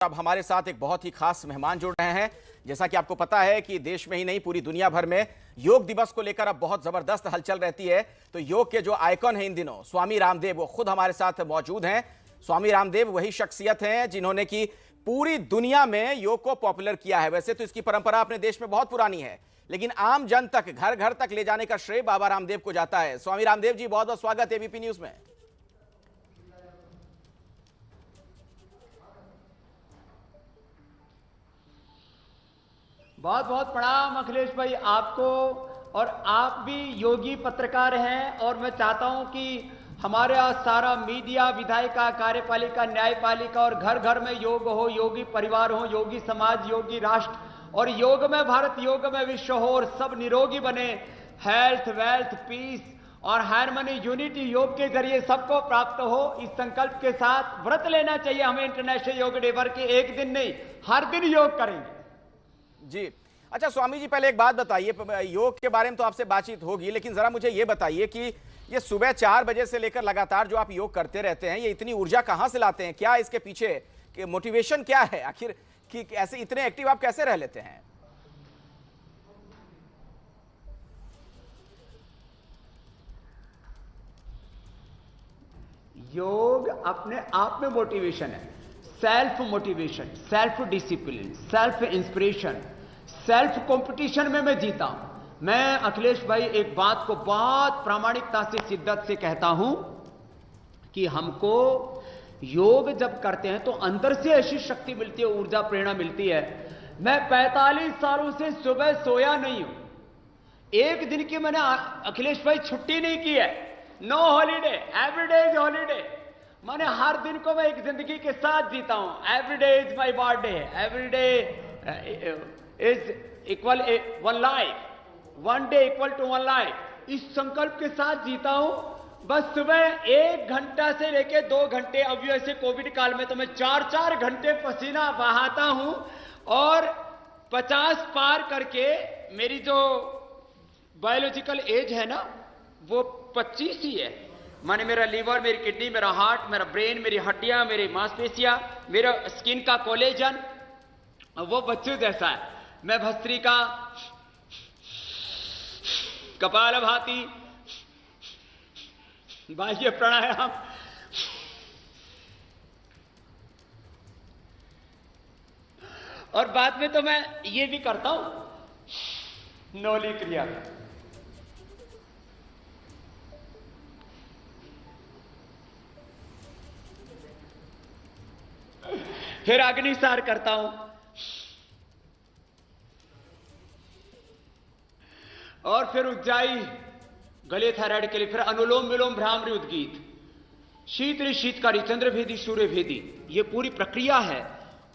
अब हमारे साथ एक बहुत ही खास मेहमान जुड़ रहे हैं। जैसा कि आपको पता है कि देश में ही नहीं पूरी दुनिया भर में योग दिवस को लेकर अब बहुत जबरदस्त हलचल रहती है। तो योग के जो आइकॉन हैं इन दिनों स्वामी रामदेव, वो खुद हमारे साथ मौजूद हैं। स्वामी रामदेव वही शख्सियत हैं जिन्होंने की पूरी दुनिया में योग को पॉपुलर किया है। वैसे तो इसकी परंपरा अपने देश में बहुत पुरानी है, लेकिन आम जन तक, घर घर तक ले जाने का श्रेय बाबा रामदेव को जाता है। स्वामी रामदेव जी, बहुत बहुत स्वागत है एबीपी न्यूज में। बहुत बहुत प्रणाम अखिलेश भाई आपको। और आप भी योगी पत्रकार हैं और मैं चाहता हूं कि हमारे यहाँ सारा मीडिया, विधायिका, कार्यपालिका, न्यायपालिका और घर घर में योग हो, योगी परिवार हो, योगी समाज, योगी राष्ट्र और योग में भारत, योग में विश्व हो और सब निरोगी बने। हेल्थ, वेल्थ, पीस और हार्मनी, यूनिटी योग के जरिए सबको प्राप्त हो। इस संकल्प के साथ व्रत लेना चाहिए हमें इंटरनेशनल योग डे पर कि एक दिन नहीं, हर दिन योग करेंगे जी। अच्छा स्वामी जी, पहले एक बात बताइए, योग के बारे में तो आपसे बातचीत होगी, लेकिन जरा मुझे ये बताइए कि ये सुबह 4 बजे से लेकर लगातार जो आप योग करते रहते हैं, ये इतनी ऊर्जा कहां से लाते हैं? क्या इसके पीछे कि मोटिवेशन क्या है आखिर, कि ऐसे इतने एक्टिव आप कैसे रह लेते हैं? योग अपने आप में मोटिवेशन है। Self motivation, self discipline, self inspiration, self competition में मैं जीता हूं। मैं अखिलेश भाई एक बात को बहुत प्रामाणिकता से, शिद्दत से कहता हूं कि हमको योग जब करते हैं तो अंदर से ऐसी शक्ति मिलती है, ऊर्जा, प्रेरणा मिलती है। मैं 45 सालों से सुबह सोया नहीं हूं। एक दिन की मैंने अखिलेश भाई छुट्टी नहीं की है। No holiday, everyday is holiday. मैंने हर दिन को मैं एक जिंदगी के साथ जीता हूं। Everyday is my birthday, everyday is equal one life, one day equal to one life. इस संकल्प के साथ जीता हूं। बस सुबह 1 घंटा से लेके 2 घंटे, अब ऐसे कोविड काल में तो मैं 4-4 घंटे पसीना बहाता हूं और 50 पार करके मेरी जो बायोलॉजिकल एज है ना वो 25 ही है। माने मेरा लीवर, मेरी किडनी, मेरा हार्ट, मेरा ब्रेन, मेरी हड्डियां, मेरी मांसपेशियां, मेरा स्किन का कोलेजन वो बच्चों जैसा है। मैं भस्त्रिका, कपालभाति, बाह्य प्राणायाम, और बाद में तो मैं ये भी करता हूं नौली क्रिया। फिर अग्निसार करता हूं और फिर उज्जाई गले थायराइड के लिए, फिर अनुलोम विलोम भ्रामरी उद्गीत, शीतली शीतकारी, चंद्रभेदी, सूर्यभेदी, ये पूरी प्रक्रिया है।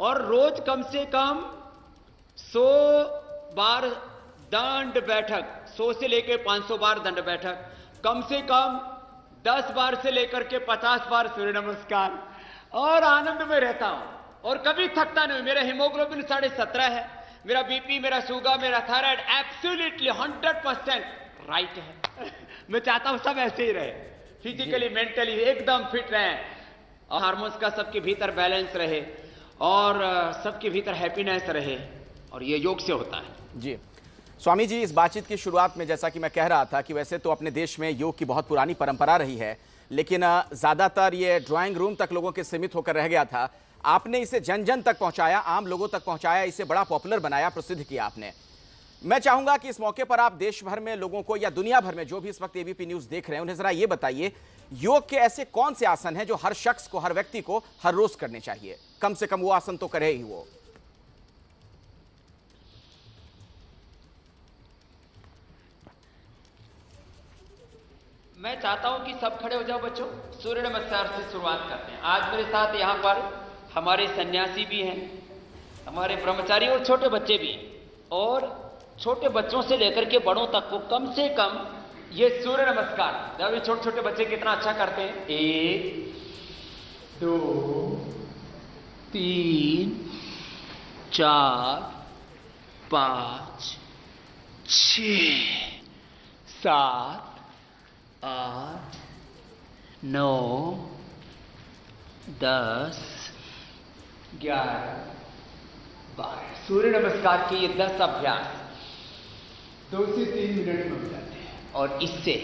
और रोज कम से कम 100 बार दंड बैठक, 100 से लेकर 500 बार दंड बैठक, कम से कम 10 बार से लेकर के 50 बार सूर्य नमस्कार, और आनंद में रहता हूं और कभी थकता नहीं। मेरा हीमोग्लोबिन 17.5 है, मेरा बीपी, मेरा शुगर, मेरा थायराइड एब्सोल्युटली 100% राइट है। मैं चाहता हूं सब ऐसे ही रहे, फिजिकली, मेंटली एकदम फिट रहे और हार्मोन्स का सबके भीतर बैलेंस रहे और सबके भीतर हैप्पीनेस रहे, और ये योग से होता है। जी स्वामी जी, इस बातचीत की शुरुआत में जैसा कि मैं कह रहा था कि वैसे तो अपने देश में योग की बहुत पुरानी परंपरा रही है, लेकिन ज्यादातर ये ड्राइंग रूम तक लोगों के सीमित होकर रह गया था। आपने इसे जन जन तक पहुंचाया, आम लोगों तक पहुंचाया, इसे बड़ा पॉपुलर बनाया, प्रसिद्ध किया आपने। मैं चाहूंगा कि इस मौके पर आप देश भर में लोगों को या दुनिया भर में जो भी इस वक्त एबीपी न्यूज देख रहे हैं, उन्हें जरा ये बताइए, योग के ऐसे कौन से आसन हैं जो हर शख्स को, हर व्यक्ति को हर रोज करने चाहिए? कम से कम वो आसन तो करे ही वो। मैं चाहता हूं कि सब खड़े हो जाओ बच्चों। सूर्य नमस्कार से शुरुआत करते हैं। आज मेरे साथ यहां पर हमारे सन्यासी भी हैं, हमारे ब्रह्मचारी और छोटे बच्चे भी हैं, और छोटे बच्चों से लेकर के बड़ों तक को कम से कम ये सूर्य नमस्कार, जब ये छोटे छोटे बच्चे कितना अच्छा करते हैं, 1 2 3 4 5 6 7 8 9 10 11, 12। सूर्य नमस्कार के ये 10 अभ्यास 2 से 3 मिनट में हो जाते हैं और इससे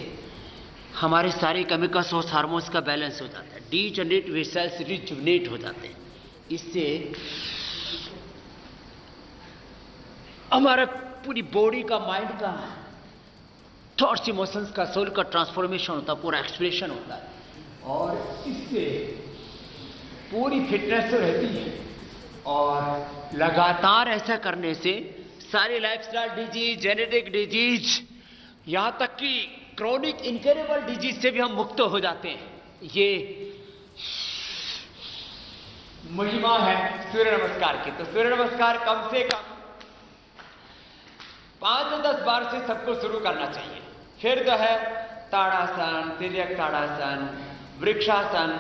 हमारे सारे केमिकल्स और हार्मोन्स का बैलेंस हो जाता है। डीजनरेट सेल्स रिजुवनेट हो जाते हैं। इससे हमारा पूरी बॉडी का, माइंड का, थॉट्स, इमोशंस का, सोल का ट्रांसफॉर्मेशन होता है, पूरा एक्सप्रेशन होता है और इससे पूरी फिटनेस तो रहती है। और लगातार ऐसा करने से सारे लाइफस्टाइल डिजीज, जेनेटिक डिजीज, यहां तक कि क्रॉनिक इनक्योरेबल डिजीज से भी हम मुक्त हो जाते हैं। ये महिमा है सूर्य नमस्कार की। तो सूर्य नमस्कार कम से कम 5 से 10 बार से सबको शुरू करना चाहिए। फिर जो है ताड़ासन, तिर्यक ताड़ासन, वृक्षासन,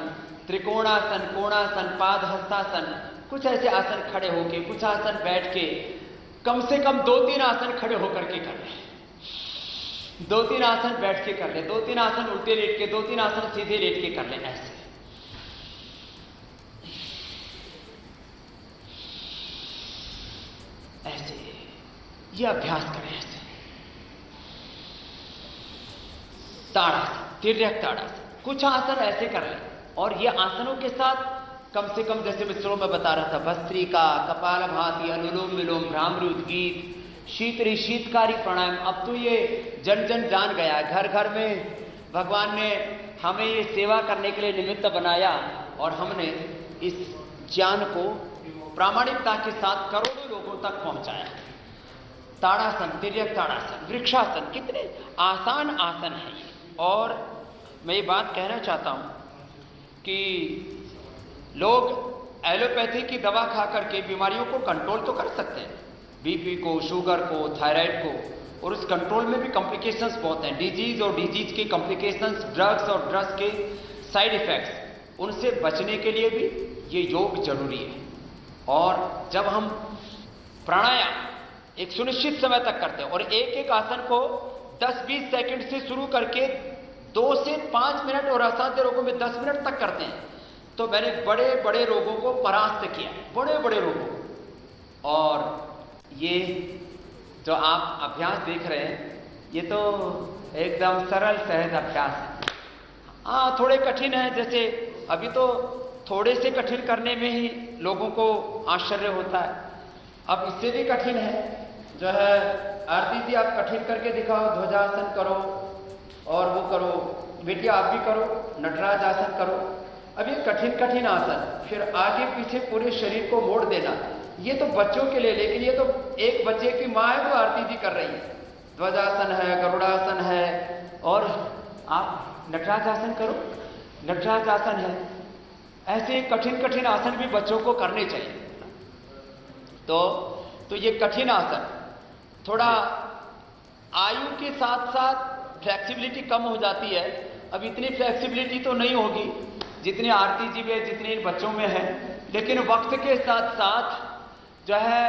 त्रिकोणासन, कोणासन, पादहस्तासन, कुछ ऐसे आसन खड़े होके, कुछ आसन बैठ के, कम से कम 2-3 आसन खड़े होकर के कर लें, 2-3 आसन बैठ के कर लें, 2-3 आसन उल्टे लेट के, 2-3 आसन सीधे लेट के कर लें। ऐसे ऐसे ये अभ्यास करें। ऐसे ताड़ासन, तिर्यक ताड़ासन, कुछ आसन ऐसे कर लें। और ये आसनों के साथ कम से कम, जैसे मैं शुरू में बता रहा था, भस्त्रिका, कपालभाति, अनुलोम विलोम, भ्रामरी उद्गीत, शीतरी, शीतकारी प्राणायाम, अब तो ये जन जन जान गया है। घर घर में भगवान ने हमें ये सेवा करने के लिए निमित्त बनाया और हमने इस ज्ञान को प्रामाणिकता के साथ करोड़ों लोगों तक पहुंचाया। ताड़ासन, तिर्यक ताड़ासन, वृक्षासन, कितने आसान आसन है ये। और मैं ये बात कहना चाहता हूं कि लोग एलोपैथी की दवा खा करके बीमारियों को कंट्रोल तो कर सकते हैं, बीपी को, शुगर को, थायराइड को, और उस कंट्रोल में भी कॉम्प्लिकेशंस बहुत हैं। डिजीज और डिजीज के कॉम्प्लिकेशंस, ड्रग्स और ड्रग्स के साइड इफेक्ट्स, उनसे बचने के लिए भी ये योग जरूरी है। और जब हम प्राणायाम एक सुनिश्चित समय तक करते हैं और एक एक आसन को 10-20 सेकंड से शुरू करके 2 से 5 मिनट और असाध्य रोगों में 10 मिनट तक करते हैं, तो मैंने बड़े बड़े रोगों को परास्त किया, बड़े बड़े रोगों को। और ये जो आप अभ्यास देख रहे हैं, ये तो एकदम सरल सहज अभ्यास है। हाँ, थोड़े कठिन है, जैसे अभी तो थोड़े से कठिन करने में ही लोगों को आश्चर्य होता है। अब इससे भी कठिन है, जो है आरती जी आप कठिन करके दिखाओ, ध्वजासन करो और वो करो, बेटिया आप भी करो, नटराज आसन करो। अब ये कठिन कठिन आसन, फिर आगे पीछे पूरे शरीर को मोड़ देना, ये तो बच्चों के लिए, लेकिन ये तो एक बच्चे की माँ है जो आरती जी कर रही है। ध्वजासन है, गरुड़ासन है, और आप नटराज आसन करो, नटराज आसन है। ऐसे कठिन कठिन आसन भी बच्चों को करने चाहिए। तो ये कठिन आसन थोड़ा आयु के साथ साथ फ्लेक्सिबिलिटी कम हो जाती है। अब इतनी फ्लेक्सिबिलिटी तो नहीं होगी जितनी आरती जी में, जितनी इन बच्चों में है, लेकिन वक्त के साथ साथ जो है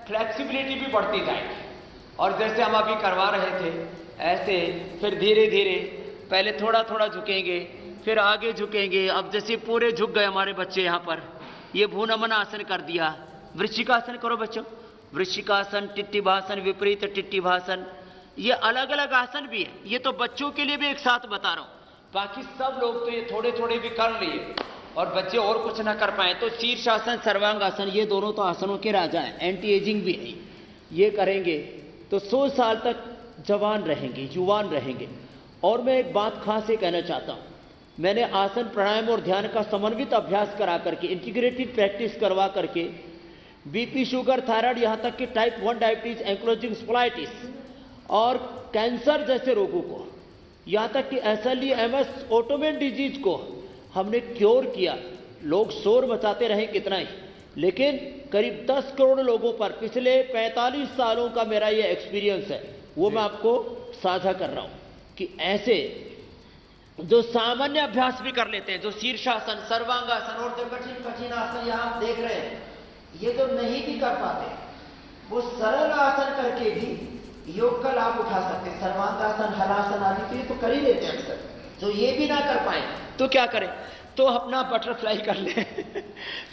फ्लेक्सिबिलिटी भी बढ़ती जाएगी। और जैसे हम अभी करवा रहे थे, ऐसे फिर धीरे धीरे पहले थोड़ा थोड़ा झुकेंगे, फिर आगे झुकेंगे। अब जैसे पूरे झुक गए हमारे बच्चे यहाँ पर, ये भूनमन आसन कर दिया। वृश्चिकासन करो बच्चों, वृश्चिकासन, टिट्टिभासन, विपरीत टिट्टिभासन, ये अलग अलग आसन भी है। ये तो बच्चों के लिए भी एक साथ बता रहा हूं, बाकी सब लोग तो ये थोड़े थोड़े भी कर लिए और बच्चे और कुछ ना कर पाए तो शीर्षासन, सर्वांगासन, ये दोनों तो आसनों के राजा हैं, एंटी एजिंग भी है। ये करेंगे तो 100 साल तक जवान रहेंगे, युवान रहेंगे। और मैं एक बात खास ये कहना चाहता हूं, मैंने आसन, प्राणायाम और ध्यान का समन्वित अभ्यास करा करके, इंटीग्रेटेड प्रैक्टिस करवा करके बीपी, शुगर, थायराइड, यहां तक कि टाइप 1 डायबिटीज, एंक्लोजिंग स्प्लाइटिस और कैंसर जैसे रोगों को, यहां तक कि SLE, MS, ऑटोमेन डिजीज को हमने क्योर किया। लोग शोर मचाते रहे कितना ही, लेकिन करीब 10 करोड़ लोगों पर पिछले 45 सालों का मेरा ये एक्सपीरियंस है, वो मैं आपको साझा कर रहा हूं कि ऐसे जो सामान्य अभ्यास भी कर लेते हैं, जो शीर्षासन, सर्वांगासन और जो कठिन कठिन आसन यहां आप देख रहे हैं, ये जो नहीं भी कर पाते, वो सरल आसन करके भी योग का लाभ उठा सकते हैं। सर्वांगासन, हलासन आदि तो ये तो कर ही लेते हैं अक्सर। जो ये भी ना कर पाए तो क्या करें, तो अपना बटरफ्लाई कर ले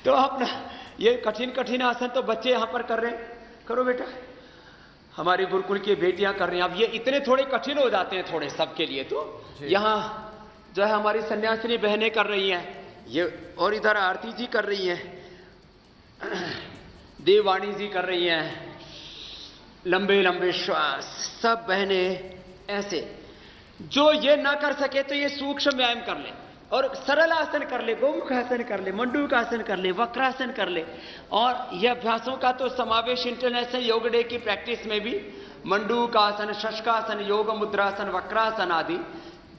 तो अपना ये कठिन कठिन आसन तो बच्चे यहां पर कर रहे हैं, करो बेटा। हमारी गुरुकुल की बेटियां कर रही हैं। अब ये इतने थोड़े कठिन हो जाते हैं थोड़े सबके लिए, तो यहां जो है हमारी सन्यासिनी बहनें कर रही हैं ये, और इधर आरती जी कर रही हैं, देववाणी जी कर रही हैं, लंबे लंबे श्वास, सब बहनें ऐसे। जो ये ना कर सके तो ये सूक्ष्म व्यायाम कर ले और सरल आसन कर ले, गोमुख आसन कर ले, मंडूक आसन कर ले, वक्रासन कर ले। और ये अभ्यासों का तो समावेश इंटरनेशनल योग डे की प्रैक्टिस में भी मंडूक आसन, शशकासन, योग मुद्रासन, वक्रासन आदि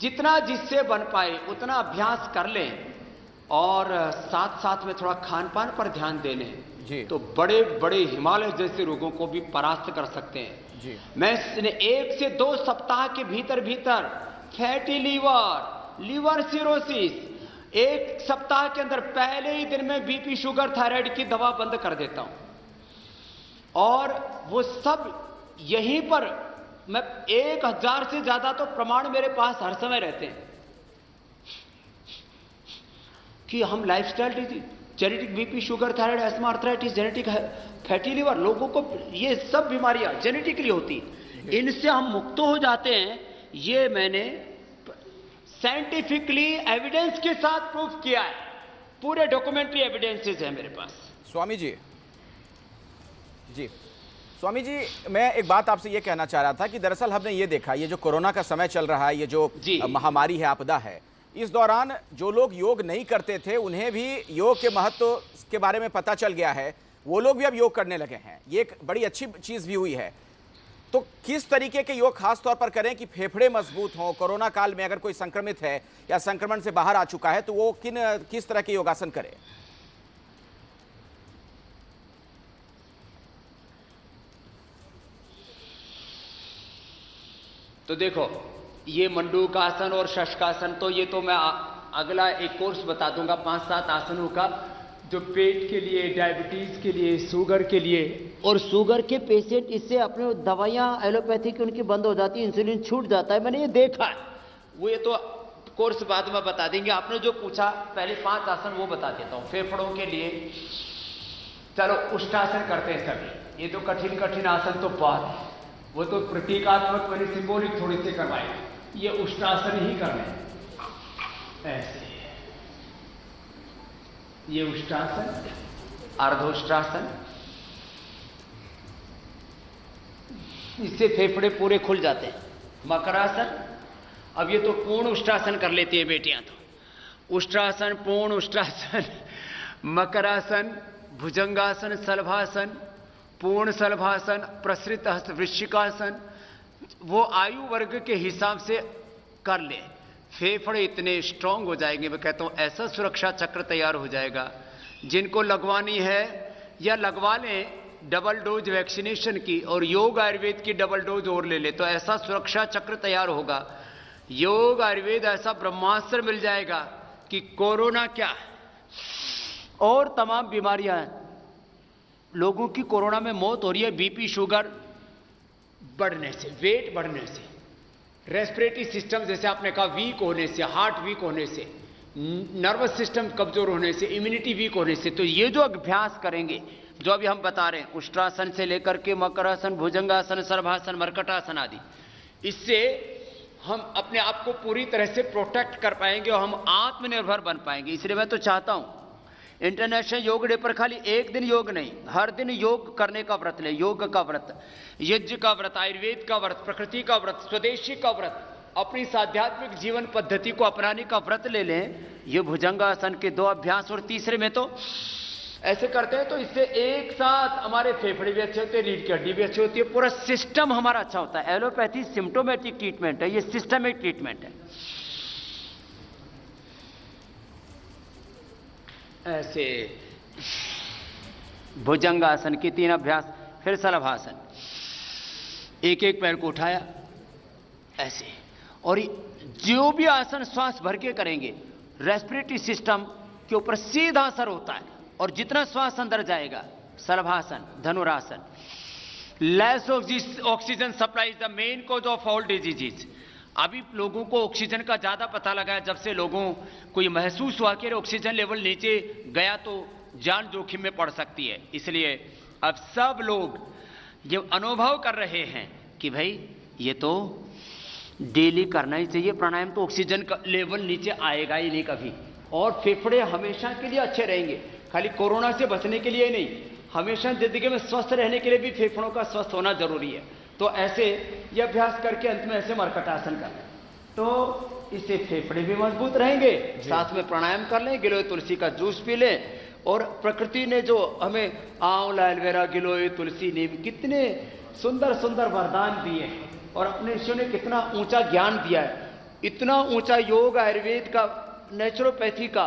जितना जिससे बन पाए उतना अभ्यास कर लें और साथ साथ में थोड़ा खान पान पर ध्यान दे लें तो बड़े बड़े हिमालय जैसे रोगों को भी परास्त कर सकते हैं जी। मैं 1 से 2 सप्ताह के भीतर भीतर फैटी लीवर, लिवर सिरोसिस, 1 सप्ताह के अंदर पहले ही दिन में बीपी, शुगर, थायराइड की दवा बंद कर देता हूं। और वो सब यहीं पर मैं 1000 से ज्यादा तो प्रमाण मेरे पास हर समय रहते हैं कि हम lifestyle disease, genetic BP, sugar, thyroid, ESMA, arthritis, genetic fatty liver, लोगों को ये सब बीमारियां जेनेटिकली होती हैं, इनसे हम मुक्त हो जाते हैं। ये मैंने साइंटिफिकली एविडेंस के साथ प्रूफ किया है, पूरे डॉक्यूमेंट्री एविडेंसेस है मेरे पास। स्वामी जी, जी स्वामी जी, मैं एक बात आपसे ये कहना चाह रहा था कि दरअसल हमने ये देखा, ये जो कोरोना का समय चल रहा है, ये जो महामारी है, आपदा है, इस दौरान जो लोग योग नहीं करते थे उन्हें भी योग के महत्व के बारे में पता चल गया है, वो लोग भी अब योग करने लगे हैं। ये एक बड़ी अच्छी चीज भी हुई है। तो किस तरीके के योग खास तौर पर करें कि फेफड़े मजबूत हों? कोरोना काल में अगर कोई संक्रमित है या संक्रमण से बाहर आ चुका है तो वो किस तरह के योगासन करे? तो देखो, ये मंडूक आसन और शशकासन तो ये तो मैं अगला एक कोर्स बता दूंगा 5-7 आसनों का, जो पेट के लिए, डायबिटीज के लिए, शुगर के लिए। और शुगर के पेशेंट इससे अपने दवाइयां एलोपैथी की उनकी बंद हो जाती है, इंसुलिन छूट जाता है, मैंने ये देखा है। वो ये तो कोर्स बाद में बता देंगे। आपने जो पूछा पहले 5 आसन वो बता देता हूं। फेफड़ों के लिए चलो उष्टासन करते हैं सभी। ये तो कठिन कठिन आसन तो बहुत है, वो तो प्रतीकात्मक मैंने सिंबॉलिक थोड़ी से करवाए। ये उष्टासन ही करने ऐसे, ये उष्टासन, अर्धोष्टासन, इससे फेफड़े पूरे खुल जाते हैं। मकरासन, अब ये तो पूर्ण उष्टासन कर लेती है बेटियां, तो उष्टासन, पूर्ण उष्टासन, मकरासन, भुजंगासन, सलभासन, पूर्ण सलभासन, प्रसृत हस्त, वृश्चिकासन, वो आयु वर्ग के हिसाब से कर ले। फेफड़े इतने स्ट्रांग हो जाएंगे, मैं कहता हूं ऐसा सुरक्षा चक्र तैयार हो जाएगा। जिनको लगवानी है या लगवा लें डबल डोज वैक्सीनेशन की, और योग आयुर्वेद की डबल डोज और ले ले, तो ऐसा सुरक्षा चक्र तैयार होगा। योग आयुर्वेद ऐसा ब्रह्मास्त्र मिल जाएगा कि कोरोना क्या और तमाम बीमारियां हैं। लोगों की कोरोना में मौत हो रही है बीपी, शुगर बढ़ने से, वेट बढ़ने से, रेस्पिरेटरी सिस्टम जैसे आपने कहा वीक होने से, हार्ट वीक होने से, नर्वस सिस्टम कमजोर होने से, इम्यूनिटी वीक होने से। तो ये जो अभ्यास करेंगे, जो अभी हम बता रहे हैं, उष्ट्रासन से लेकर के मकरासन, भुजंगासन, सर्वासन, मर्कटासन आदि, इससे हम अपने आप को पूरी तरह से प्रोटेक्ट कर पाएंगे और हम आत्मनिर्भर बन पाएंगे। इसलिए मैं तो चाहता हूं इंटरनेशनल योग डे पर खाली एक दिन योग नहीं, हर दिन योग करने का व्रत ले। योग का व्रत, यज्ञ का व्रत, आयुर्वेद का व्रत, प्रकृति का व्रत, स्वदेशी का व्रत, अपनी आध्यात्मिक जीवन पद्धति को अपनाने का व्रत ले लें। ये भुजंगासन के 2 अभ्यास, और तीसरे में तो ऐसे करते हैं तो इससे एक साथ हमारे फेफड़े भी अच्छे होते हैं, रीढ़ की हड्डी भी अच्छी होती है, पूरा सिस्टम हमारा अच्छा होता है। एलोपैथी सिम्टोमेटिक ट्रीटमेंट है, ये सिस्टमिक ट्रीटमेंट है। ऐसे भुजंगासन के 3 अभ्यास, फिर सलभासन, एक एक पैर को उठाया ऐसे, और जो भी आसन श्वास भर के करेंगे रेस्पिरेटरी सिस्टम के ऊपर सीधा असर होता है, और जितना श्वास अंदर जाएगा, shalabhasana, dhanurasana, less oxygen supply is the main cause of all diseases. अभी लोगों को ऑक्सीजन का ज्यादा पता लगा है, जब से लोगों को ये महसूस हुआ कि ऑक्सीजन लेवल नीचे गया तो जान जोखिम में पड़ सकती है। इसलिए अब सब लोग ये अनुभव कर रहे हैं कि भाई ये तो डेली करना ही चाहिए प्राणायाम, तो ऑक्सीजन का लेवल नीचे आएगा ही नहीं कभी, और फेफड़े हमेशा के लिए अच्छे रहेंगे। खाली कोरोना से बचने के लिए नहीं, हमेशा जिंदगी में स्वस्थ रहने के लिए भी फेफड़ों का स्वस्थ होना जरूरी है। तो ऐसे ये अभ्यास करके अंत में ऐसे मरकटासन कर लें, तो इससे फेफड़े भी मजबूत रहेंगे, साथ में प्राणायाम कर लें, गिलोय तुलसी का जूस पी लें। और प्रकृति ने जो हमें आंवला, एलोवेरा, गिलोय, तुलसी, नीम कितने सुंदर सुंदर वरदान दिए हैं, और अपने ऋषियों ने कितना ऊंचा ज्ञान दिया है, इतना ऊंचा योग, आयुर्वेद का, नेचुरोपैथी का,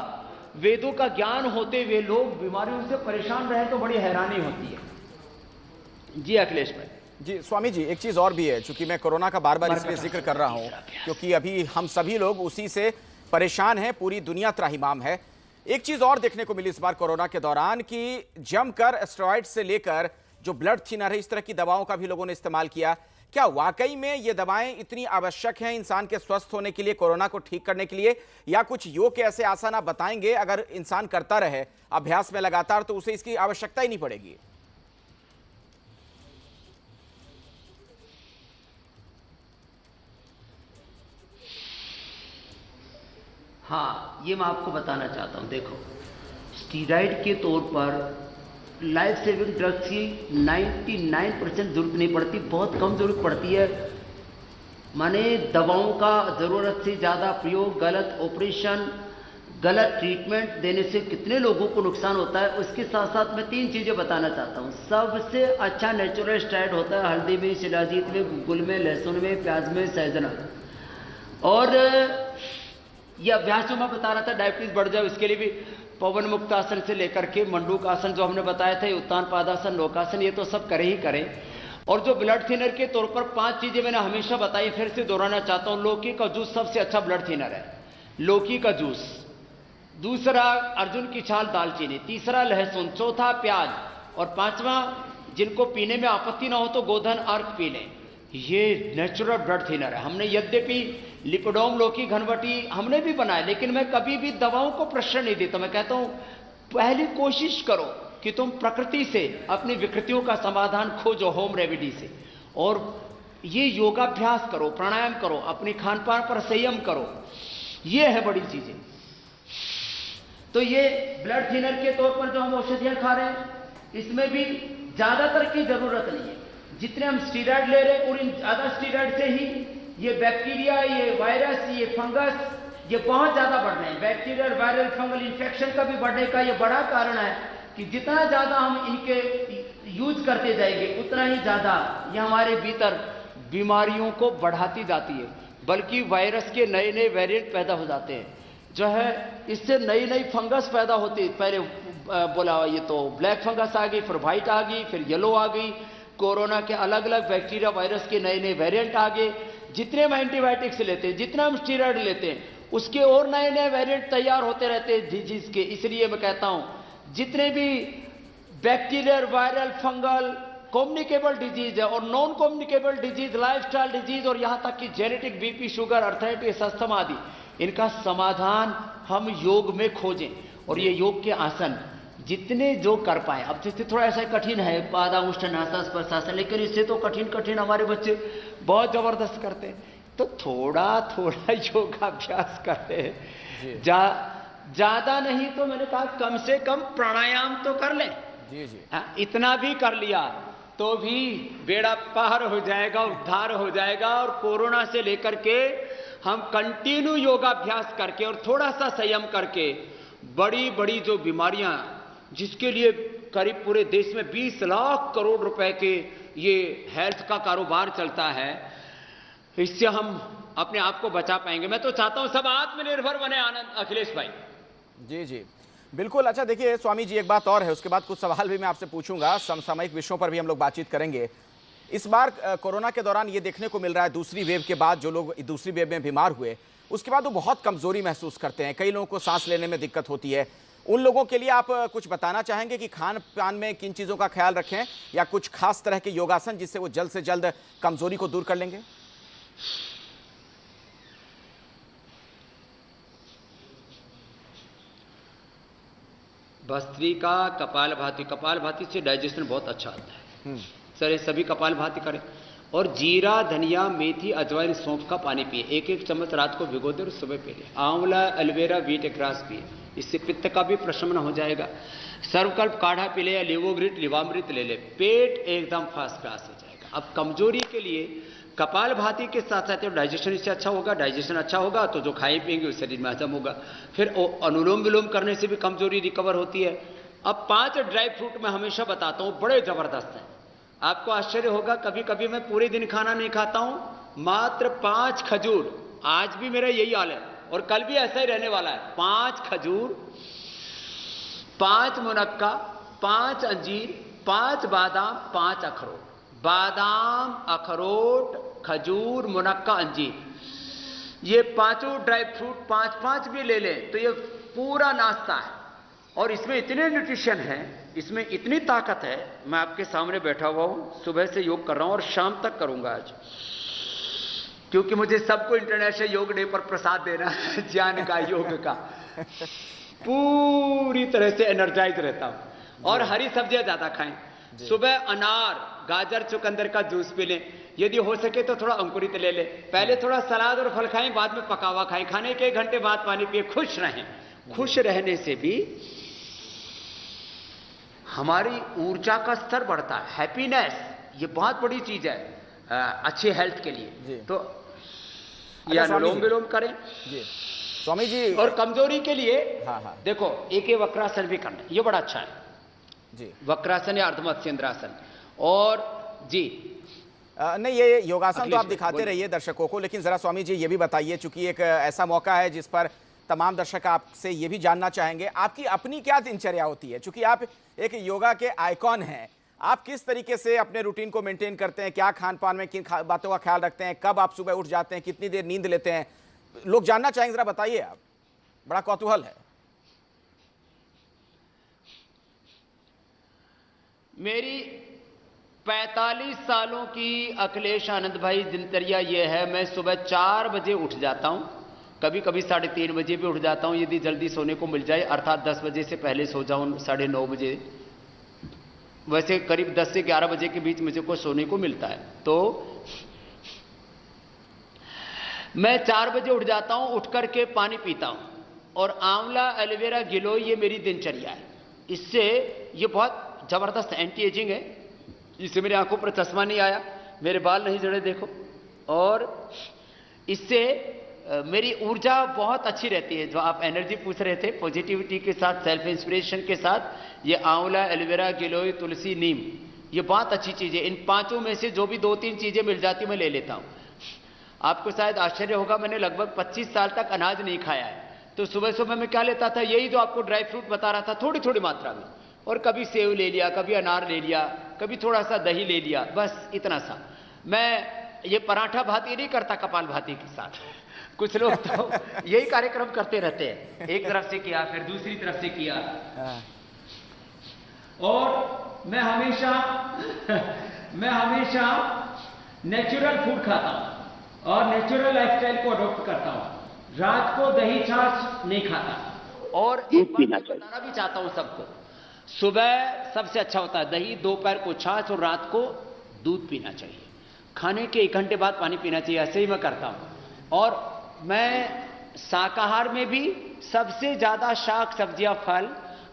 वेदों का ज्ञान होते हुए लोग बीमारियों से परेशान रहे तो बड़ी हैरानी होती है। जी अखिलेश भाई। जी स्वामी जी, एक चीज और भी है, चूंकि मैं कोरोना का बार बार इसलिए जिक्र कर रहा हूं क्योंकि अभी हम सभी लोग उसी से परेशान हैं, पूरी दुनिया त्राहिमाम है। एक चीज और देखने को मिली इस बार कोरोना के दौरान कि जमकर स्टेरॉइड से लेकर जो ब्लड थिनर है, इस तरह की दवाओं का भी लोगों ने इस्तेमाल किया। क्या वाकई में ये दवाएं इतनी आवश्यक हैं इंसान के स्वस्थ होने के लिए, कोरोना को ठीक करने के लिए, या कुछ योग के ऐसे आसन आप बताएंगे अगर इंसान करता रहे अभ्यास में लगातार तो उसे इसकी आवश्यकता ही नहीं पड़ेगी? हाँ, ये मैं आपको बताना चाहता हूँ। देखो, स्टीरॉइड के तौर पर लाइफ सेविंग ड्रग्स की 99% जरूरत नहीं पड़ती, बहुत कम जरूरत पड़ती है। माने दवाओं का ज़रूरत से ज़्यादा प्रयोग, गलत ऑपरेशन, गलत ट्रीटमेंट देने से कितने लोगों को नुकसान होता है। उसके साथ साथ मैं 3 चीज़ें बताना चाहता हूँ। सबसे अच्छा नेचुरल स्टेरॉइड होता है हल्दी में, शिलाजीत में, गुल में, लहसुन में, प्याज में, सहजना। और ये अभ्यास जो मैं बता रहा था, डायबिटीज बढ़ जाए उसके लिए भी पवन मुक्त आसन से लेकर के मंडूक आसन जो हमने बताया था, उत्तान पादासन, नौकासन, ये तो सब करे ही करें। और जो ब्लड थिनर के तौर पर 5 चीजें मैंने हमेशा बताई, फिर से दोहराना चाहता हूं। लौकी का जूस सबसे अच्छा ब्लड थिनर है, लौकी का जूस। दूसरा अर्जुन की छाल, दालचीनी। तीसरा लहसुन। चौथा प्याज। और 5वां, जिनको पीने में आपत्ति ना हो तो गोधन अर्क पी लें। ये नेचुरल ब्लड थिनर है। हमने यद्यपि लिपिडोम, लौकी, घनवटी हमने भी बनाए, लेकिन मैं कभी भी दवाओं को प्रश्रय नहीं देता। मैं कहता हूं पहली कोशिश करो कि तुम प्रकृति से अपनी विकृतियों का समाधान खोजो, होम रेमेडी से। और ये योगाभ्यास करो, प्राणायाम करो, अपनी खान पान पर संयम करो, ये है बड़ी चीजें। तो ये ब्लड थिनर के तौर पर जो हम औषधियां खा रहे हैं, इसमें भी ज्यादातर की जरूरत नहीं है। जितने हम स्टीरॉइड ले रहे हैं, और इन ज्यादा स्टीरॉइड से ही ये बैक्टीरिया, ये वायरस, ये फंगस, ये बहुत ज्यादा बढ़ रहे हैं। बैक्टीरियल, वायरल, फंगल इन्फेक्शन का भी बढ़ने का ये बड़ा कारण है कि जितना ज्यादा हम इनके यूज करते जाएंगे, उतना ही ज्यादा ये हमारे भीतर बीमारियों को बढ़ाती जाती है। बल्कि वायरस के नए नए वेरिएंट पैदा हो जाते हैं, जो है इससे नई नई फंगस पैदा होती है। पहले बोला ये तो ब्लैक फंगस आ गई, फिर व्हाइट आ गई, फिर येलो आ गई। कोरोना के अलग अलग बैक्टीरिया, वायरस के नए नए वेरिएंट आ गए। जितने हम एंटीबायोटिक्स लेते हैं, जितना हम स्टीरॉइड लेते हैं, उसके और नए नए वेरिएंट तैयार होते रहते हैं डिजीज के। इसलिए मैं कहता हूं जितने भी bacterial, viral, fungal, communicable disease है और non communicable disease, lifestyle disease, और यहां तक कि genetic BP, sugar, arthritis, asthma आदि, इनका समाधान हम योग में खोजें। और ये योग के आसन जितने जो कर पाए, अब जैसे थोड़ा ऐसा कठिन है पादामुष्टन, आसन, स्पर्शासन, लेकिन इससे तो कठिन कठिन हमारे बच्चे बहुत जबरदस्त करते हैं। तो थोड़ा थोड़ा योगाभ्यास करते हैं, ज्यादा नहीं तो मैंने कहा कम से कम प्राणायाम तो कर लें। जी जी, इतना भी कर लिया तो भी बेड़ा पार हो जाएगा, उद्धार हो जाएगा। और कोरोना से लेकर के हम कंटिन्यू योगाभ्यास करके और थोड़ा सा संयम करके बड़ी बड़ी जो बीमारियां, जिसके लिए करीब पूरे देश में 20 लाख करोड़ रुपए के ये हेल्थ का कारोबार चलता है, इससे हम अपने आप को बचा पाएंगे। मैं तो चाहता हूं सब आत्मनिर्भर बने। आनंद, अखिलेश भाई। जी जी, बिल्कुल। अच्छा देखिए स्वामी जी, एक बात और है, उसके बाद कुछ सवाल भी मैं आपसे पूछूंगा, समसामयिक विषयों पर भी हम लोग बातचीत करेंगे। इस बार कोरोना के दौरान ये देखने को मिल रहा है, दूसरी वेव के बाद जो लोग दूसरी वेव में बीमार हुए, उसके बाद वो बहुत कमजोरी महसूस करते हैं। कई लोगों को सांस लेने में दिक्कत होती है। उन लोगों के लिए आप कुछ बताना चाहेंगे कि खान पान में किन चीज़ों का ख्याल रखें, या कुछ खास तरह के योगासन जिससे वो जल्द से जल्द कमजोरी को दूर कर लेंगे? भस्त्रिका, कपालभाति से डाइजेशन बहुत अच्छा आता है। सर ये सभी कपालभाति करें और जीरा, धनिया, मेथी, अजवाइन, सौंफ का पानी पिए। एक एक चम्मच रात को भिगो दे और सुबह पी ले। आंवला, एलोवेरा, वीट ग्रास पिए, इससे पित्त का भी प्रशमन हो जाएगा। सर्वकल्प काढ़ा पी ले या लिवोग्रिट, लिवामृत ले ले, पेट एकदम फर्स्ट क्लास हो जाएगा। अब कमजोरी के लिए कपालभाति के साथ साथ डाइजेशन इससे अच्छा होगा। डाइजेशन अच्छा होगा तो जो खाए पिएंगे उस शरीर में हजम होगा। फिर अनुलोम विलोम करने से भी कमजोरी रिकवर होती है। अब 5 ड्राई फ्रूट मैं हमेशा बताता हूं, बड़े जबरदस्त हैं। आपको आश्चर्य होगा, कभी कभी मैं पूरे दिन खाना नहीं खाता हूं, मात्र 5 खजूर। आज भी मेरा यही हाल है और कल भी ऐसा ही रहने वाला है। 5 खजूर, 5 मुनक्का, 5 अंजीर, 5 बादाम, 5 अखरोट। बादाम, अखरोट, खजूर, मुनक्का, अंजीर, ये पांचों ड्राई फ्रूट 5-5 भी ले लें तो ये पूरा नाश्ता है। और इसमें इतने न्यूट्रिशन है, इसमें इतनी ताकत है। मैं आपके सामने बैठा हुआ हूं, सुबह से योग कर रहा हूं और शाम तक करूंगा आज, क्योंकि मुझे सबको इंटरनेशनल योग डे पर प्रसाद देना है, ज्ञान का, योग का। पूरी तरह से एनर्जाइज रहता हूं। और हरी सब्जियां ज्यादा खाएं। सुबह अनार, गाजर, चुकंदर का जूस पी लें। यदि हो सके तो थोड़ा अंकुरित ले लें। पहले थोड़ा सलाद और फल खाएं, बाद में पका हुआ खाएं। खाने के 1 घंटे बाद पानी पिए। खुश रहें। खुश रहने से भी हमारी ऊर्जा का स्तर बढ़ता है। हैप्पीनेस ये बहुत बड़ी चीज है अच्छी हेल्थ के लिए। तो ये अनुलोम विलोम करें जी स्वामी जी। और कमजोरी के लिए हाँ। देखो, एक ये वक्रासन भी करना, ये बड़ा अच्छा है जी। वक्रासन या अर्धमत्स्येंद्रासन। और जी नहीं, ये योगासन तो आप दिखाते रहिए दर्शकों को, लेकिन जरा स्वामी जी ये भी बताइए, चूंकि एक ऐसा मौका है जिस पर तमाम दर्शक आपसे ये भी जानना चाहेंगे, आपकी अपनी क्या दिनचर्या होती है? चूंकि आप एक योगा के आइकॉन हैं, आप किस तरीके से अपने रूटीन को मेंटेन करते हैं? क्या खान पान में किन बातों का ख्याल रखते हैं? कब आप सुबह उठ जाते हैं? कितनी देर नींद लेते हैं? लोग जानना चाहेंगे, जरा बताइए आप, बड़ा कौतूहल है। मेरी 45 सालों की अखिलेश आनंद भाई दिनचर्या ये है। मैं सुबह 4 बजे उठ जाता हूं, कभी कभी 3:30 बजे भी उठ जाता हूं यदि जल्दी सोने को मिल जाए, अर्थात 10 बजे से पहले सो जाऊं 9:30 बजे। वैसे करीब 10 से 11 बजे के बीच मुझे को सोने को मिलता है। तो मैं 4 बजे उठ जाता हूं, उठ करके पानी पीता हूं और आंवला, एलोवेरा, गिलोय ये मेरी दिनचर्या है। इससे ये बहुत जबरदस्त एंटी एजिंग है। इससे मेरी आंखों पर चश्मा नहीं आया, मेरे बाल नहीं झड़े देखो। और इससे मेरी ऊर्जा बहुत अच्छी रहती है। जो आप एनर्जी पूछ रहे थे, पॉजिटिविटी के साथ, सेल्फ इंस्पिरेशन के साथ, ये आंवला, एलोवेरा, गिलोय, तुलसी, नीम ये बहुत अच्छी चीजें। इन 5 में से जो भी 2-3 चीजें मिल जाती मैं ले लेता हूं। आपको शायद आश्चर्य होगा, मैंने लगभग 25 साल तक अनाज नहीं खाया है। तो सुबह सुबह मैं क्या लेता था? यही जो आपको ड्राई फ्रूट बता रहा था, थोड़ी थोड़ी मात्रा में। और कभी सेव ले लिया, कभी अनार ले लिया, कभी थोड़ा सा दही ले लिया, बस इतना सा। मैं ये पराठा भाती नहीं करता कपाल भाती के साथ। कुछ लोग तो यही कार्यक्रम करते रहते हैं, एक तरफ से किया फिर दूसरी तरफ से किया। और मैं हमेशा नेचुरल फूड खाता हूं और नेचुरल लाइफस्टाइल को अडॉप्ट करता हूं। रात को दही छाछ नहीं खाता। और एक बात बताना भी चाहता हूं सबको, सुबह सबसे अच्छा होता है दही, दोपहर को छाछ और रात को दूध पीना चाहिए। खाने के 1 घंटे बाद पानी पीना चाहिए। ऐसे ही मैं करता हूं। और मैं शाकाहार में भी सबसे ज्यादा शाक, सब्जियां, फल।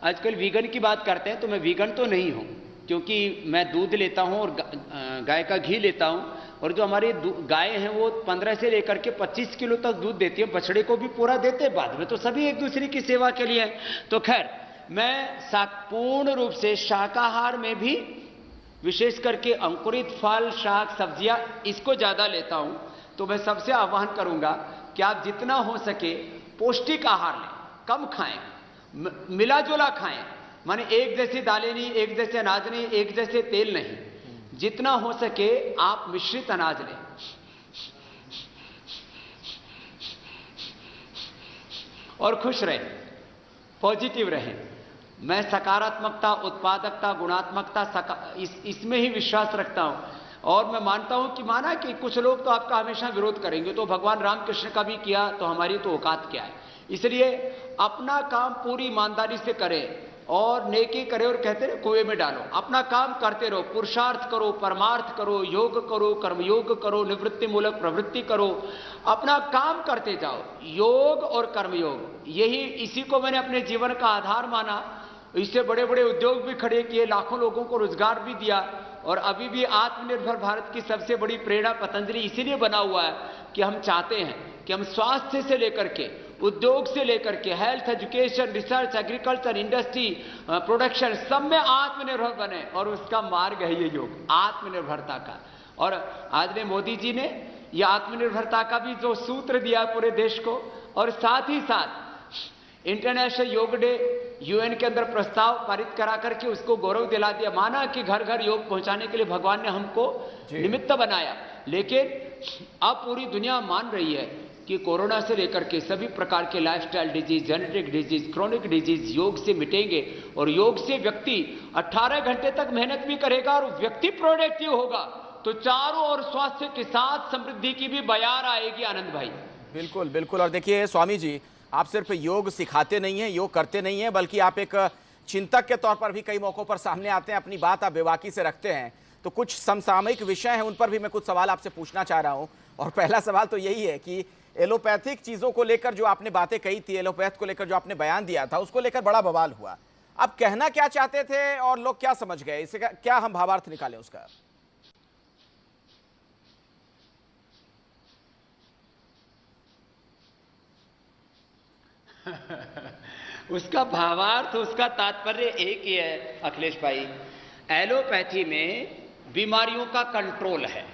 आजकल वीगन की बात करते हैं तो मैं वीगन तो नहीं हूं, क्योंकि मैं दूध लेता हूं और गाय का घी लेता हूं। और जो हमारी गाय हैं वो 15 से लेकर के 25 किलो तक दूध देती है। बछड़े को भी पूरा देते हैं बाद में, तो सभी एक दूसरे की सेवा के लिए। तो खैर, मैं पूर्ण रूप से शाकाहार में भी विशेष करके अंकुरित फल, शाक, सब्जियां इसको ज्यादा लेता हूं। तो मैं सबसे आह्वान करूंगा कि आप जितना हो सके पौष्टिक आहार लें, कम खाएं, मिला जुला खाएं। माने एक जैसी दालें नहीं, एक जैसे अनाज नहीं, एक जैसे तेल नहीं। जितना हो सके आप मिश्रित अनाज लें। और खुश रहें, पॉजिटिव रहें। मैं सकारात्मकता, उत्पादकता, गुणात्मकता इसमें ही विश्वास रखता हूं। और मैं मानता हूं कि माना कि कुछ लोग तो आपका हमेशा विरोध करेंगे, तो भगवान रामकृष्ण का भी किया तो हमारी तो औकात क्या है। इसलिए अपना काम पूरी ईमानदारी से करें और नेकी करे और कहते रहे कुएं में डालो। अपना काम करते रहो, पुरुषार्थ करो, परमार्थ करो, योग करो, कर्मयोग करो, निवृत्ति मूलक प्रवृत्ति करो, अपना काम करते जाओ। योग और कर्मयोग, यही इसी को मैंने अपने जीवन का आधार माना। इससे बड़े बड़े उद्योग भी खड़े किए, लाखों लोगों को रोजगार भी दिया। और अभी भी आत्मनिर्भर भारत की सबसे बड़ी प्रेरणा पतंजलि इसीलिए बना हुआ है कि हम चाहते हैं कि हम स्वास्थ्य से लेकर के, उद्योग से लेकर के, health, education, research, agriculture, industry, production, सब में आत्मनिर्भर बने। और उसका मार्ग है ये योग, आत्मनिर्भरता का। और आदरणीय मोदी जी ने ये आत्मनिर्भरता का भी जो सूत्र दिया पूरे देश को, और साथ ही साथ इंटरनेशनल योग डे यूएन के अंदर प्रस्ताव पारित करा करके उसको गौरव दिला दिया। माना कि घर घर योग पहुंचाने के लिए भगवान ने हमको निमित्त बनाया, लेकिन अब पूरी दुनिया मान रही है कि कोरोना से लेकर के सभी प्रकार के lifestyle disease, genetic disease, chronic disease योग से मिटेंगे। और योग से व्यक्ति 18 घंटे तक मेहनत भी करेगा और व्यक्ति प्रोडक्टिव होगा, तो चारों ओर स्वास्थ्य के साथ समृद्धि की भी बयार आएगी। आनंद भाई, बिल्कुल बिल्कुल। और देखिए स्वामी जी, आप सिर्फ योग सिखाते नहीं हैं, योग करते नहीं हैं, बल्कि आप एक चिंतक के तौर पर भी कई मौकों पर सामने आते हैं, अपनी बात आप बेबाकी से रखते हैं। तो कुछ समसामयिक विषय हैं, उन पर भी मैं कुछ सवाल आपसे पूछना चाह रहा हूं। और पहला सवाल तो यही है कि एलोपैथिक चीजों को लेकर जो आपने बातें कही थी, एलोपैथ को लेकर जो आपने बयान दिया था, उसको लेकर बड़ा बवाल हुआ। आप कहना क्या चाहते थे और लोग क्या समझ गए, इससे क्या हम भावार्थ निकालें उसका? उसका भावार्थ, उसका तात्पर्य एक ही है अखिलेश भाई। एलोपैथी में बीमारियों का कंट्रोल है।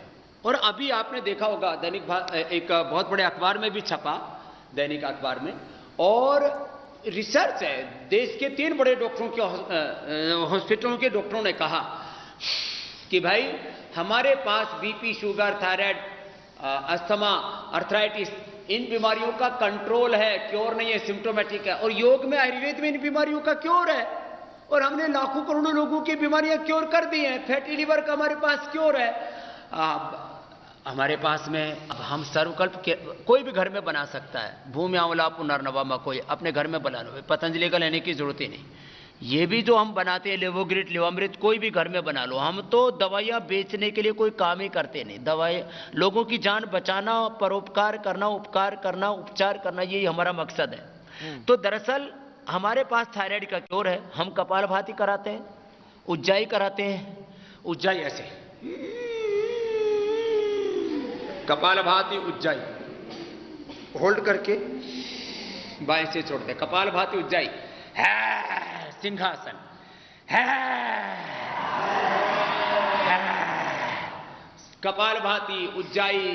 और अभी आपने देखा होगा दैनिक एक बहुत बड़े अखबार में भी छपा, दैनिक अखबार में, और रिसर्च है। देश के 3 बड़े डॉक्टरों के हॉस्पिटलों के डॉक्टरों ने कहा कि भाई हमारे पास BP, sugar, thyroid, asthma, arthritis, इन बीमारियों का कंट्रोल है, क्योर नहीं है, सिम्टोमेटिक है। और योग में, आयुर्वेद में इन बीमारियों का क्योर है। और हमने लाखों करोड़ों लोगों की बीमारियां क्योर कर दी हैं। फैटी लिवर का हमारे पास क्योर है। हमारे पास में अब हम सर्वकल्प के कोई भी घर में बना सकता है। भूमि आंवला पुनर्नवा मकोई अपने घर में बना लो, पतंजलि का लेने की जरूरत ही नहीं। ये भी जो हम बनाते हैं लेवोग्रिट, लेवामृत, कोई भी घर में बना लो। हम तो दवाइयाँ बेचने के लिए कोई काम ही करते नहीं। दवाई, लोगों की जान बचाना, परोपकार करना, उपकार करना, उपचार करना, यही हमारा मकसद है। तो दरअसल हमारे पास थायराइड का क्योर है। हम कपालभाति कराते हैं, उज्जाई कराते हैं। उज्जाई ऐसे, कपालभाति उज्जाई, होल्ड करके बाएं से छोड़ते, कपालभाति उज्जाई, सिंहासन, कपालभाति, उज्जाई,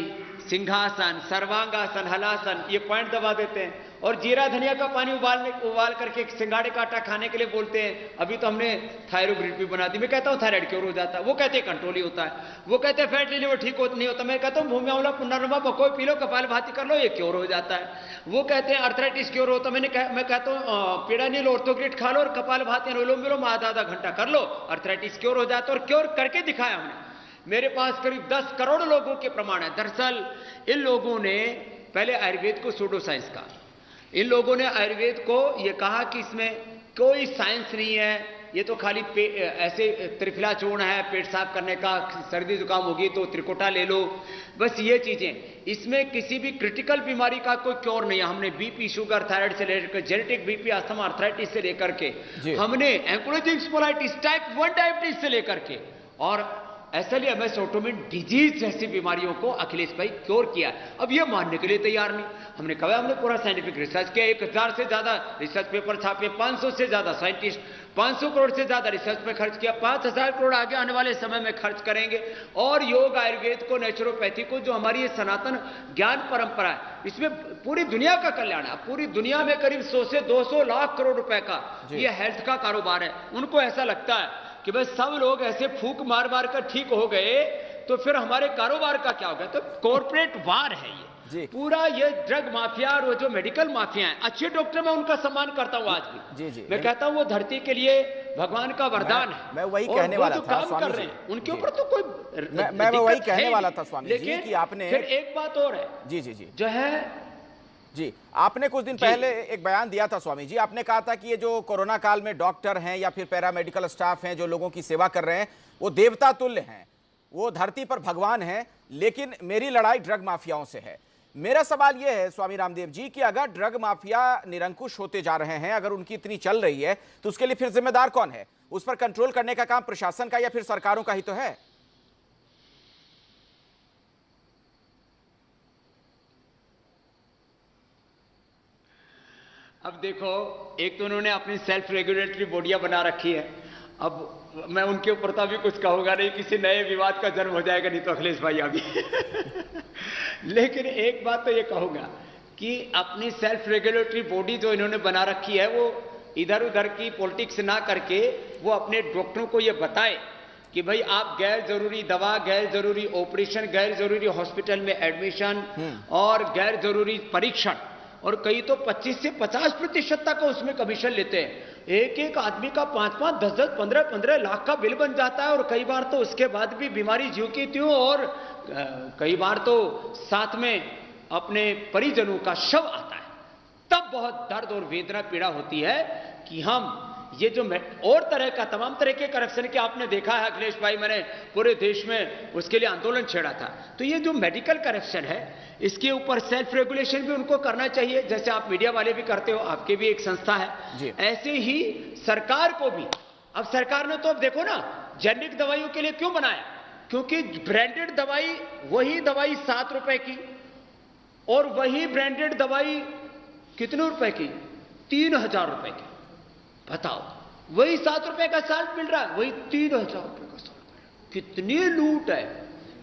सिंहासन, सर्वांगासन, हलासन, ये पॉइंट दबा देते हैं। और जीरा धनिया का पानी उबाल करके सिंगाड़े का आटा खाने के लिए बोलते हैं। अभी तो हमने थायरोग्रिड भी बना दी। मैं कहता हूँ थायराइड क्योर हो जाता है, वो कहते हैं कंट्रोल ही होता है। वो कहते हैं फैट लिवर ठीक नहीं होता, मैं कहता हूँ भूमि आंवला पुनर्नवा बकोई पी लो, कपालभाति कर लो, ये क्योर हो जाता है। वो कहते हैं अर्थराइटिस क्योर होता है, मैं कहता हूँ पेडानिल, ऑर्थोग्रिड खा लो और कपालभाति, अनुलोम विलोम आधा घंटा कर लो, अर्थराइटिस क्योर हो जाता है। और क्योर करके दिखाया हमने। मेरे पास करीब 10 करोड़ लोगों के प्रमाण है। दरअसल इन लोगों ने पहले आयुर्वेद को सूडो साइंस कहा। इन लोगों ने आयुर्वेद को ये कहा कि इसमें कोई साइंस नहीं है, ये तो खाली ऐसे त्रिफला चूर्ण है पेट साफ करने का, सर्दी जुकाम होगी तो त्रिकोटा ले लो, बस ये चीजें। इसमें किसी भी क्रिटिकल बीमारी का कोई क्योर नहीं है। हमने बीपी, शुगर, थायराइड से लेकर जेनेटिक बीपी, अस्थमा, अर्थराइटिस से लेकर के, हमने एंकोलॉजिक स्पोलाइटिस, टाइप 1 डायबिटीज से लेकर के, और एसएलईएमएस ऑटोमिन डिजीज जैसी बीमारियों को अखिलेश भाई क्योर किया। अब ये मानने के लिए तैयार नहीं। हमने कहा हमने पूरा साइंटिफिक रिसर्च किया, 1000 से ज्यादा रिसर्च पेपर छापे, 500 से ज्यादा साइंटिस्ट, 500 करोड़ से ज्यादा रिसर्च में खर्च किया, 5000 करोड़ आगे आने वाले समय में खर्च करेंगे। और योग, आयुर्वेद को, नेचुरोपैथी को, जो हमारी ये सनातन ज्ञान परंपरा है, इसमें पूरी दुनिया का कल्याण है। पूरी दुनिया में करीब 100 से 200 लाख करोड़ रुपए का ये हेल्थ का कारोबार है। उनको ऐसा लगता है कि बस सब लोग ऐसे फूंक मार मार कर ठीक हो गए तो फिर हमारे कारोबार का क्या होगा। तो कॉर्पोरेट वार है ये पूरा। ये ड्रग माफिया और वो जो मेडिकल माफिया हैं, अच्छे डॉक्टर मैं उनका सम्मान करता हूं आज भी। मैं कहता हूं वो धरती के लिए भगवान का वरदान है। मैं वही कहने वाला था स्वामी जी, उनके ऊपर तो कोई मैं वही कहने वाला था स्वामी जी कि आपने फिर एक बात और है जी जो है जी, आपने कुछ दिन पहले एक बयान दिया था स्वामी जी, आपने कहा था कि ये जो कोरोना काल में डॉक्टर हैं या फिर पैरामेडिकल स्टाफ हैं जो लोगों की सेवा कर रहे हैं, वो देवता तुल्य हैं, वो धरती पर भगवान हैं, लेकिन मेरी लड़ाई ड्रग माफियाओं से है। मेरा सवाल यह है स्वामी रामदेव जी कि अगर ड्रग माफिया निरंकुश होते जा रहे हैं, अगर उनकी इतनी चल रही है, तो उसके लिए फिर जिम्मेदार कौन है? उस पर कंट्रोल करने का काम प्रशासन का या फिर सरकारों का ही तो है? अब देखो, एक तो उन्होंने अपनी सेल्फ रेगुलेटरी बॉडियां बना रखी है। अब मैं उनके ऊपर तो अभी कुछ कहूंगा नहीं, किसी नए विवाद का जन्म हो जाएगा नहीं तो अखिलेश भाई अभी लेकिन एक बात तो ये कहूंगा कि अपनी सेल्फ रेगुलेटरी बॉडी जो इन्होंने बना रखी है, वो इधर उधर की पॉलिटिक्स ना करके वो अपने डॉक्टरों को ये बताए कि भाई आप गैर जरूरी दवा, गैर जरूरी ऑपरेशन, गैर जरूरी हॉस्पिटल में एडमिशन और गैर जरूरी परीक्षण, और कई तो 25 से 50% तक उसमें कमीशन लेते हैं। एक एक आदमी का 5-5, 10-10, 15-15 लाख का बिल बन जाता है, और कई बार तो उसके बाद भी बीमारी ज्यों की त्यों, और कई बार तो साथ में अपने परिजनों का शव आता है। तब बहुत दर्द और वेदना पीड़ा होती है कि हम ये जो और तरह का तमाम तरह के करप्शन के आपने देखा है अखिलेश भाई, मैंने पूरे देश में उसके लिए आंदोलन छेड़ा था। तो ये जो मेडिकल करप्शन है, इसके ऊपर सेल्फ रेगुलेशन भी उनको करना चाहिए, जैसे आप मीडिया वाले भी करते हो, आपकी भी एक संस्था है। ऐसे ही सरकार को भी, अब सरकार ने तो अब देखो ना, जेनेरिक दवाइयों के लिए क्यों बनाया? क्योंकि ब्रांडेड दवाई, वही दवाई 7 रुपए की, और वही ब्रांडेड दवाई कितने रुपए की? 3000 रुपए की। बताओ, वही 7 रुपए का साल्ट मिल रहा है, वही 3000 रुपए का साल्ट। कितनी लूट है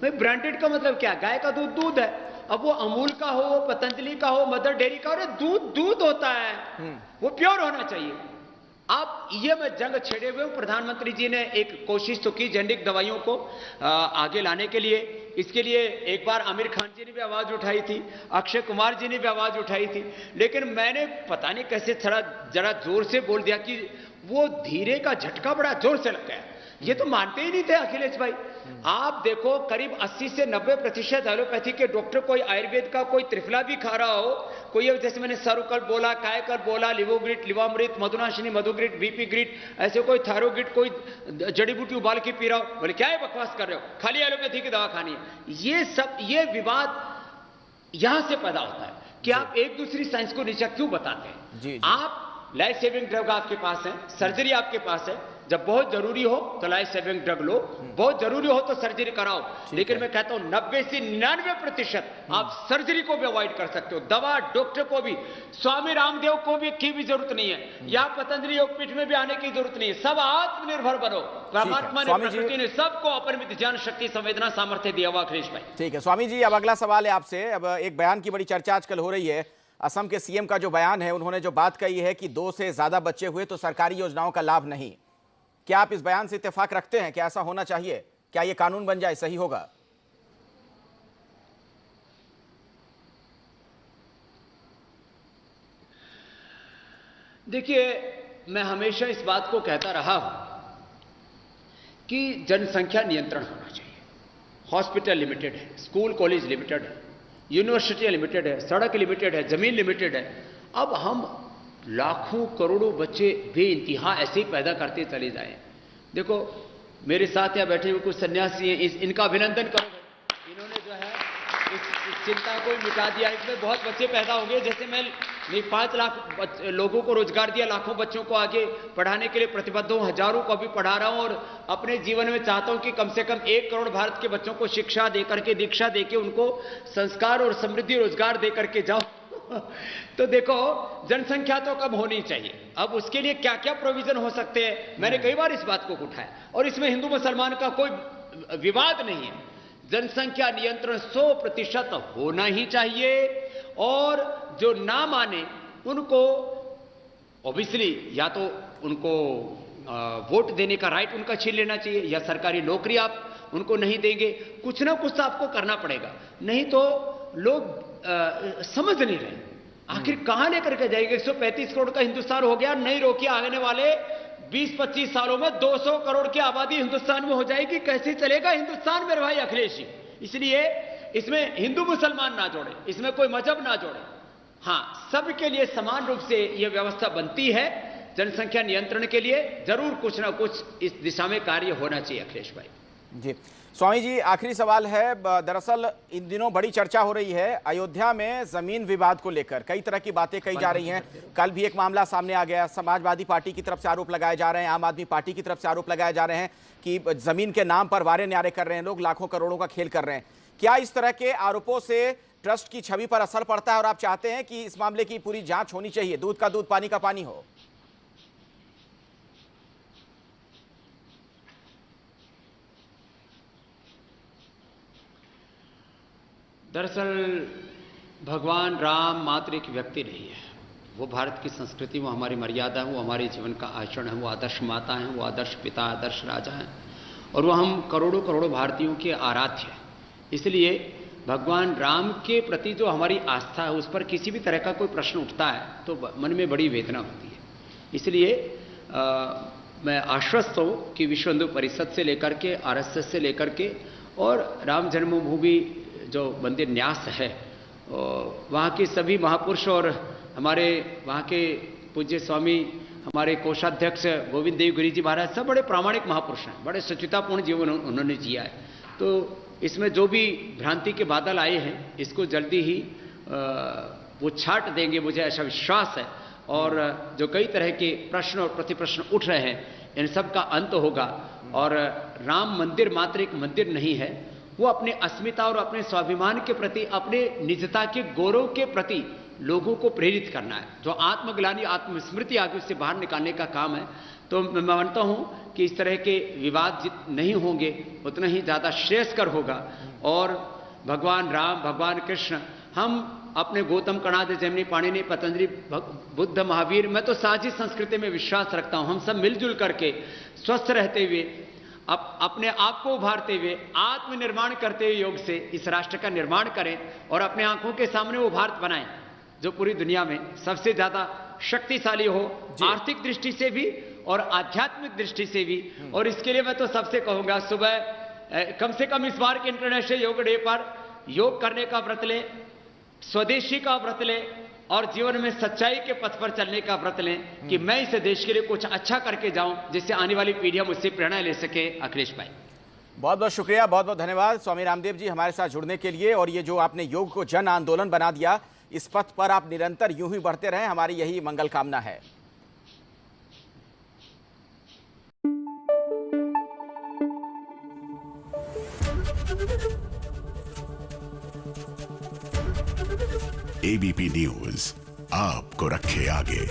भाई। ब्रांडेड का मतलब क्या? गाय का दूध दूध है, अब वो अमूल का हो, पतंजलि का हो, मदर डेयरी का हो, दूध दूध होता है, वो प्योर होना चाहिए। आप ये मैं जंग छेड़े हुए हूं। प्रधानमंत्री जी ने एक कोशिश तो की जेनेरिक दवाइयों को आगे लाने के लिए। इसके लिए एक बार आमिर खान जी ने भी आवाज उठाई थी, अक्षय कुमार जी ने भी आवाज उठाई थी, लेकिन मैंने पता नहीं कैसे थोड़ा जरा जोर से बोल दिया कि वो धीरे का झटका बड़ा जोर से लग गया। ये तो मानते ही नहीं थे अखिलेश भाई। आप देखो, करीब 80 से 90% एलोपैथी के डॉक्टर, कोई आयुर्वेद का कोई त्रिफला भी खा रहा हो, कोई जैसे मैंने सरुकल बोला, कायकर बोला, लिवोग्रिट, लिवामृत, मधुनाशिनी, मधुग्रिट, बीपी ग्रिट, ऐसे कोई थायरोग्रिट, कोई जड़ी बूटी उबाल के पी रहा हो, बोले क्या है बकवास कर रहे हो, खाली एलोपैथी की दवा खानी है। ये सब, ये विवाद यहां से पैदा होता है कि आप एक दूसरी साइंस को नीचा क्यों बताते हैं। आप लाइफ सेविंग ड्रग आपके पास है, सर्जरी आपके पास है, जब बहुत जरूरी हो तो लाइफ सेविंग ड्रग लो, बहुत जरूरी हो तो सर्जरी कराओ, लेकिन मैं कहता हूं 90 से 99% आप सर्जरी को भी अवॉइड कर सकते हो। दवा डॉक्टर को भी, स्वामी रामदेव को भी की भी जरूरत नहीं है, या पतंजलि योगपीठ में भी आने की जरूरत नहीं है। सब आत्मनिर्भर बनो। परमात्मा ने, प्रकृति ने सबको अपरिमित ज्ञान, शक्ति, संवेदना, सामर्थ्य दिया हुआ। अखिलेश भाई, ठीक है स्वामी जी, अब अगला सवाल है आपसे। अब एक बयान की बड़ी चर्चा आजकल हो रही है। असम के सीएम का जो बयान है, उन्होंने जो बात कही है कि 2 से ज्यादा बच्चे हुए तो सरकारी योजनाओं का लाभ नहीं। क्या आप इस बयान से इत्तेफाक रखते हैं? क्या ऐसा होना चाहिए? क्या यह कानून बन जाए सही होगा? देखिए, मैं हमेशा इस बात को कहता रहा हूं कि जनसंख्या नियंत्रण होना चाहिए। हॉस्पिटल लिमिटेड है, स्कूल कॉलेज लिमिटेड है, यूनिवर्सिटी लिमिटेड है, सड़क लिमिटेड है, जमीन लिमिटेड है। अब हम लाखों करोड़ों बच्चे बेइंतहा ऐसे ही पैदा करते चले जाएं। देखो, मेरे साथ यहाँ बैठे हुए कुछ सन्यासी हैं, इनका अभिनंदन करो। इन्होंने जो है इस चिंता को मिटा दिया। इसमें बहुत बच्चे पैदा हो गए। जैसे मैं 5 लाख लोगों को रोजगार दिया, लाखों बच्चों को आगे पढ़ाने के लिए प्रतिबद्ध हूं, हजारों को अभी पढ़ा रहा हूं, और अपने जीवन में चाहता हूं कि कम से कम 1 करोड़ भारत के बच्चों को शिक्षा देकर के, दीक्षा देके, उनको संस्कार और समृद्धि रोजगार देकर के जाओ। तो देखो, जनसंख्या तो कम होनी चाहिए। अब उसके लिए क्या क्या प्रोविजन हो सकते हैं, मैंने कई बार इस बात को उठाया, और इसमें हिंदू मुसलमान का कोई विवाद नहीं है। जनसंख्या नियंत्रण 100% होना ही चाहिए, और जो ना माने उनको ऑब्वियसली या तो उनको वोट देने का राइट उनका छीन लेना चाहिए, या सरकारी नौकरी आप उनको नहीं देंगे, कुछ ना कुछ तो आपको करना पड़ेगा। नहीं तो लोग समझ नहीं रहे, आखिर कहां लेकर के जाएंगे। 135 करोड़ का हिंदुस्तान हो गया, नहीं रोकी, आने वाले 20-25 सालों में 200 करोड़ की आबादी हिंदुस्तान में हो जाएगी। कैसे चलेगा हिंदुस्तान मेरे भाई अखिलेश जी? इसलिए इसमें हिंदू मुसलमान ना जोड़े, इसमें कोई मजहब ना जोड़े, हाँ, सबके लिए समान रूप से यह व्यवस्था बनती है। जनसंख्या नियंत्रण के लिए जरूर कुछ ना कुछ इस दिशा में कार्य होना चाहिए अखिलेश भाई। जी स्वामी जी, आखिरी सवाल है। दरअसल इन दिनों बड़ी चर्चा हो रही है अयोध्या में जमीन विवाद को लेकर, कई तरह की बातें कही जा रही हैं। कल भी एक मामला सामने आ गया, समाजवादी पार्टी की तरफ से आरोप लगाए जा रहे हैं, आम आदमी पार्टी की तरफ से आरोप लगाए जा रहे हैं कि जमीन के नाम पर वारे न्यारे कर रहे हैं लोग, लाखों करोड़ों का खेल कर रहे हैं। क्या इस तरह के आरोपों से ट्रस्ट की छवि पर असर पड़ता है और आप चाहते हैं कि इस मामले की पूरी जांच होनी चाहिए, दूध का दूध पानी का पानी हो? दरअसल भगवान राम मात्र एक व्यक्ति नहीं है, वो भारत की संस्कृति, वो हमारी मर्यादा है, वो हमारे जीवन का आचरण है, वो आदर्श माता हैं, वो आदर्श पिता, आदर्श राजा हैं, और वो हम करोड़ों करोड़ों भारतीयों के आराध्य हैं। इसलिए भगवान राम के प्रति जो हमारी आस्था है, उस पर किसी भी तरह का कोई प्रश्न उठता है तो मन में बड़ी वेदना होती है। इसलिए मैं आश्वस्त हूँ कि विश्व हिंदू परिषद से लेकर के, आरएसएस से लेकर के, और राम जन्मभूमि जो मंदिर न्यास है, वहाँ के सभी महापुरुष और हमारे वहाँ के पूज्य स्वामी, हमारे कोषाध्यक्ष गोविंद देव गिरी जी महाराज, सब बड़े प्रामाणिक महापुरुष हैं, बड़े सच्चितापूर्ण जीवन उन्होंने जिया है। तो इसमें जो भी भ्रांति के बादल आए हैं, इसको जल्दी ही वो छाट देंगे, मुझे ऐसा विश्वास है। और जो कई तरह के प्रश्न और प्रतिप्रश्न उठ रहे हैं, इन सब का अंत होगा। और राम मंदिर मात्र एक मंदिर नहीं है, वो अपने अस्मिता और अपने स्वाभिमान के प्रति, अपने निजता के गौरव के प्रति लोगों को प्रेरित करना है। जो आत्मग्लानि, आत्मस्मृति आगे उससे बाहर निकालने का काम है। तो मैं मानता हूं कि इस तरह के विवाद नहीं होंगे, उतना ही ज्यादा श्रेयस्कर होगा। और भगवान राम, भगवान कृष्ण, हम अपने गौतम, कणाद, जैमिनी, पाणिनि, पतंजलि, बुद्ध, महावीर, मैं तो साझी संस्कृति में विश्वास रखता हूं। हम सब मिलजुल करके स्वस्थ रहते हुए, अपने आप को उभारते हुए, आत्मनिर्माण करते हुए योग से इस राष्ट्र का निर्माण करें और अपने आंखों के सामने वो भारत बनाएं जो पूरी दुनिया में सबसे ज्यादा शक्तिशाली हो, आर्थिक दृष्टि से भी और आध्यात्मिक दृष्टि से भी। और इसके लिए मैं तो सबसे कहूंगा, सुबह कम से कम इस बार के इंटरनेशनल योग डे पर योग करने का व्रत लें, स्वदेशी का व्रत लें, और जीवन में सच्चाई के पथ पर चलने का व्रत लें कि मैं इस देश के लिए कुछ अच्छा करके जाऊं, जिससे आने वाली पीढ़ियां मुझसे प्रेरणा ले सके। अखिलेश भाई, बहुत बहुत शुक्रिया, बहुत बहुत धन्यवाद स्वामी रामदेव जी हमारे साथ जुड़ने के लिए। और ये जो आपने योग को जन आंदोलन बना दिया, इस पथ पर आप निरंतर यूं ही बढ़ते रहें, हमारी यही मंगल कामना है। एबीपी न्यूज आपको रखे आगे।